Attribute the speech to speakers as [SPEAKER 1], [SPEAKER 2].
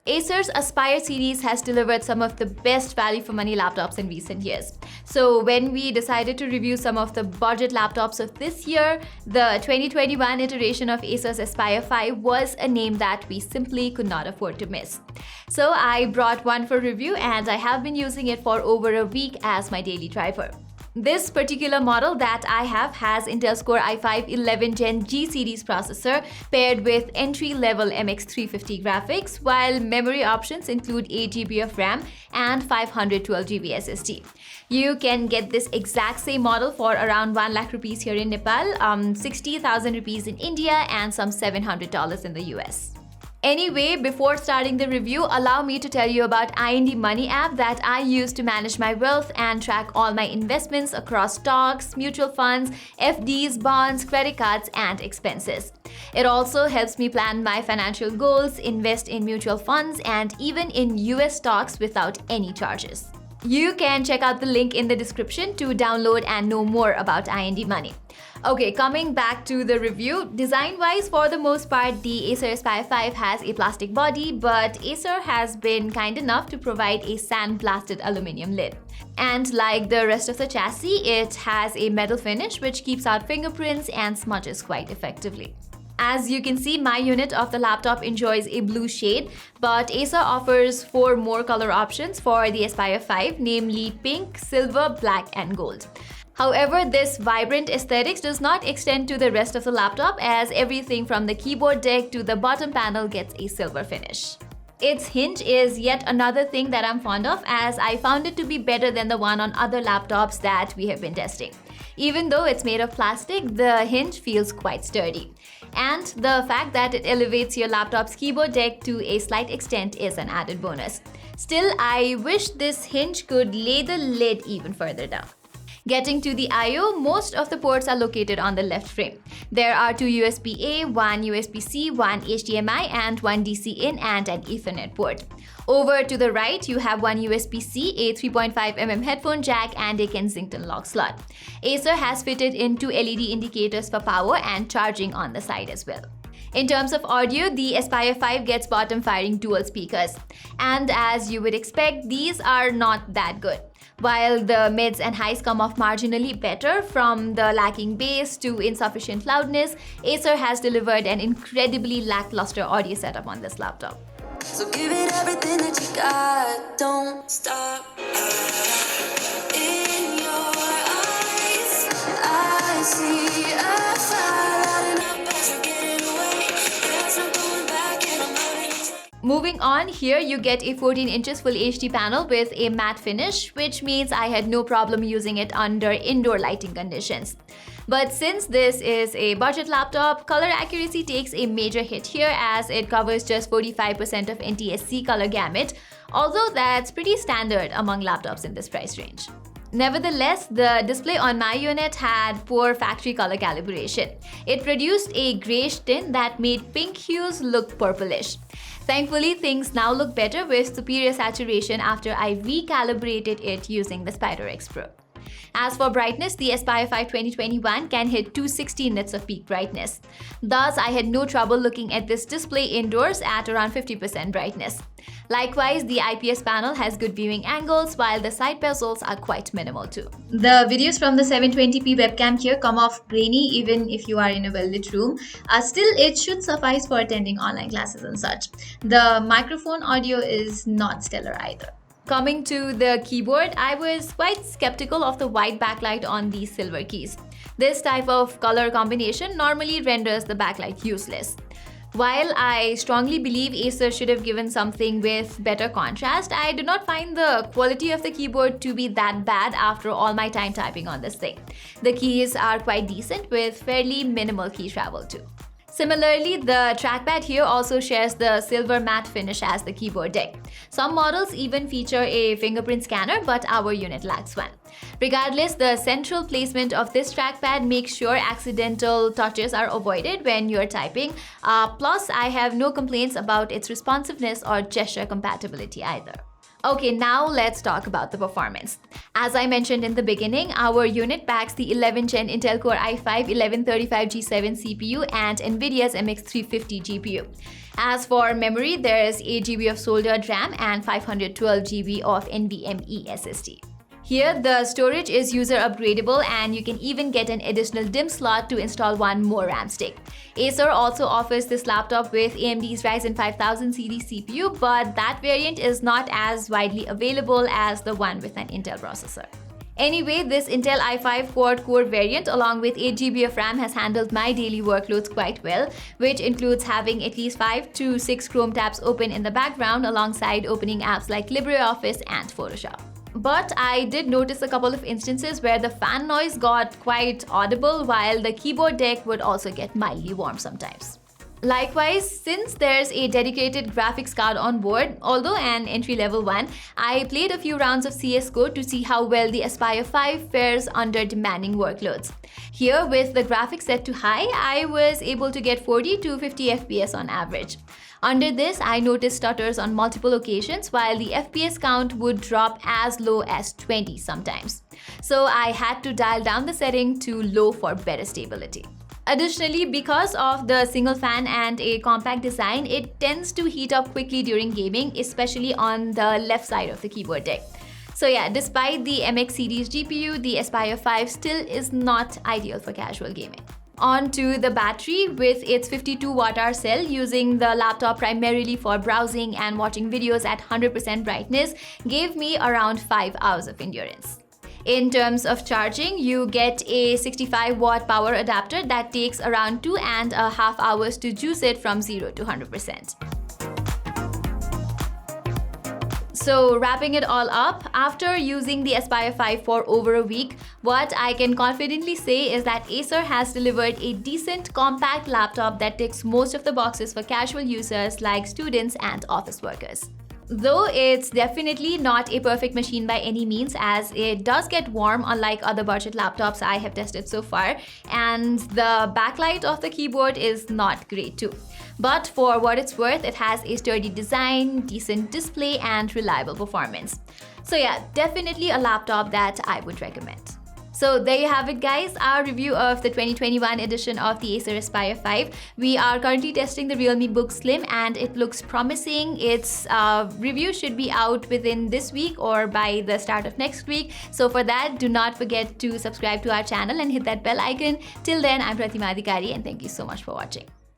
[SPEAKER 1] Acer's Aspire series has delivered some of the best value for money laptops in recent years. So when we decided to review some of the budget laptops of this year, the 2021 iteration of Acer's Aspire 5 was a name that we simply could not afford to miss. So I brought one for review and I have been using it for over a week as my daily driver. This particular model that I have has Intel's Core i5 11 Gen G series processor paired with entry-level MX350 graphics, while memory options include 8GB of RAM and 512GB SSD. You can get this exact same model for around 1 lakh rupees here in Nepal, 60,000 rupees in India, and some $700 in the US. Anyway, before starting the review, allow me to tell you about IND Money app that I use to manage my wealth and track all my investments across stocks, mutual funds, FDs, bonds, credit cards, and expenses. It also helps me plan my financial goals, invest in mutual funds, and even in US stocks without any charges. You can check out the link in the description to download and know more about IND Money. Okay, coming back to the review, design-wise, for the most part, the Acer Aspire 5 has a plastic body, but Acer has been kind enough to provide a sandblasted aluminum lid. And like the rest of the chassis, it has a metal finish which keeps out fingerprints and smudges quite effectively. As you can see, my unit of the laptop enjoys a blue shade, but Acer offers 4 more color options for the Aspire 5, namely pink, silver, black, and gold. However, this vibrant aesthetics does not extend to the rest of the laptop, as everything from the keyboard deck to the bottom panel gets a silver finish. Its hinge is yet another thing that I'm fond of, as I found it to be better than the one on other laptops that we have been testing. Even though it's made of plastic, the hinge feels quite sturdy. And the fact that it elevates your laptop's keyboard deck to a slight extent is an added bonus. Still, I wish this hinge could lay the lid even further down. Getting to the I/O, most of the ports are located on the left frame. There are 2 USB-A, 1 USB-C, 1 HDMI, and 1 DC-in and an Ethernet port. Over to the right, you have 1 USB-C, a 3.5mm headphone jack, and a Kensington lock slot. Acer has fitted in 2 LED indicators for power and charging on the side as well. In terms of audio, the Aspire 5 gets bottom-firing dual speakers. And as you would expect, these are not that good. While the mids and highs come off marginally better, from the lacking bass to insufficient loudness, Acer has delivered an incredibly lackluster audio setup on this laptop.
[SPEAKER 2] So give it everything that you got, don't stop. In your eyes, I see a fire lighting up as you're getting away. There's no going back and I'm running.
[SPEAKER 1] Moving on, here you get a 14 inches Full HD panel with a matte finish, which means I had no problem using it under indoor lighting conditions. But since this is a budget laptop, color accuracy takes a major hit here, as it covers just 45% of NTSC color gamut, although that's pretty standard among laptops in this price range. Nevertheless, the display on my unit had poor factory color calibration. It produced a grayish tint that made pink hues look purplish. Thankfully, things now look better with superior saturation after I recalibrated it using the SpiderX Pro. As for brightness, the Aspire 5 2021 can hit 260 nits of peak brightness. Thus, I had no trouble looking at this display indoors at around 50% brightness. Likewise, the IPS panel has good viewing angles, while the side bezels are quite minimal too. The videos from the 720p webcam here come off grainy even if you are in a well-lit room. Still, it should suffice for attending online classes and such. The microphone audio is not stellar either. Coming to the keyboard, I was quite skeptical of the white backlight on these silver keys. This type of color combination normally renders the backlight useless. While I strongly believe Acer should have given something with better contrast, I do not find the quality of the keyboard to be that bad after all my time typing on this thing. The keys are quite decent with fairly minimal key travel too. Similarly, the trackpad here also shares the silver matte finish as the keyboard deck. Some models even feature a fingerprint scanner, but our unit lacks one. Regardless, the central placement of this trackpad makes sure accidental touches are avoided when you're typing. Plus, I have no complaints about its responsiveness or gesture compatibility either. Okay, now let's talk about the performance. As I mentioned in the beginning, our unit backs the 11th Gen Intel Core i5 1135G7 CPU and NVIDIA's MX350 GPU. As for memory, there's 8GB of soldered RAM and 512GB of NVMe SSD. Here, the storage is user upgradable and you can even get an additional DIMM slot to install one more RAM stick. Acer also offers this laptop with AMD's Ryzen 5000 series CPU, but that variant is not as widely available as the one with an Intel processor. Anyway, this Intel i5 quad-core variant along with 8GB of RAM has handled my daily workloads quite well, which includes having at least 5 to 6 Chrome tabs open in the background alongside opening apps like LibreOffice and Photoshop. But I did notice a couple of instances where the fan noise got quite audible while the keyboard deck would also get mildly warm sometimes. Likewise, since there's a dedicated graphics card on board, although an entry-level one, I played a few rounds of CSGO to see how well the Aspire 5 fares under demanding workloads. Here, with the graphics set to high, I was able to get 40 to 50 FPS on average. Under this, I noticed stutters on multiple occasions while the FPS count would drop as low as 20 sometimes. So I had to dial down the setting to low for better stability. Additionally, because of the single fan and a compact design, it tends to heat up quickly during gaming, especially on the left side of the keyboard deck. So yeah, despite the MX series GPU, the Aspire 5 still is not ideal for casual gaming. On to the battery. With its 52 Wh cell, using the laptop primarily for browsing and watching videos at 100% brightness gave me around 5 hours of endurance. In terms of charging, you get a 65-watt power adapter that takes around 2.5 hours to juice it from 0 to 100%. So wrapping it all up, after using the Aspire 5 for over a week, what I can confidently say is that Acer has delivered a decent compact laptop that ticks most of the boxes for casual users like students and office workers. Though it's definitely not a perfect machine by any means, as it does get warm unlike other budget laptops I have tested so far, and the backlight of the keyboard is not great too. But for what it's worth, it has a sturdy design, decent display, and reliable performance. So yeah, definitely a laptop that I would recommend. So there you have it, guys, our review of the 2021 edition of the Acer Aspire 5. We are currently testing the Realme Book Slim and it looks promising. Its review should be out within this week or by the start of next week. So for that, do not forget to subscribe to our channel and hit that bell icon. Till then, I'm Pratima Adhikari and thank you so much for watching.